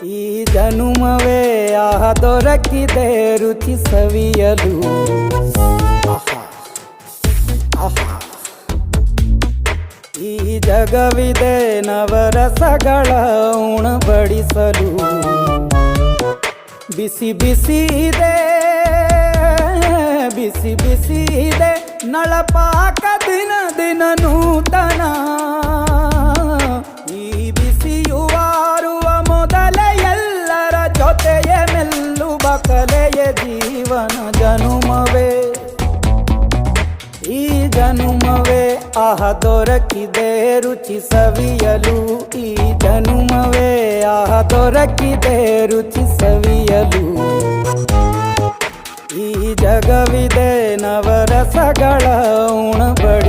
ಈ ಜನುಮವೇ ಆಹ ದೊರಕಿದೆ ರುಚಿ ಸವಿಯಲು. ಆಹಾ ಆಹಾ. ಈ ಜಗವಿದೆ ನವರಸಗಳ ಉಣಬಡಿಸಲು. ಬಿಸಿ ಬಿಸಿ ಇದೆ, ಬಿಸಿ ಬಿಸಿ ಇದೆ ನಳಪಾಕ ದಿನ ದಿನ ನೂತನ. ಈ ಬಿಸಿಯುವಾರುವ ಮೊದಲೇ ಎಲ್ಲರ ಜೊತೆಯ ಮೆಲ್ಲುವ ಕಲೆಯ ಜೀವನ ಜನುಮವೇ. ಈ ಜನುಮವೇ ಆಹ ದೊರಕಿದೆ ರುಚಿ ಸವಿಯಲು. ಈ ಜನುಮವೇ ಆಹ ದೊರಕಿದೆ ರುಚಿ ಸವಿಯಲು. ಈ ಜಗವಿದೆ ನವರಸಗಳ ಉಣಬಡಿಸಲು.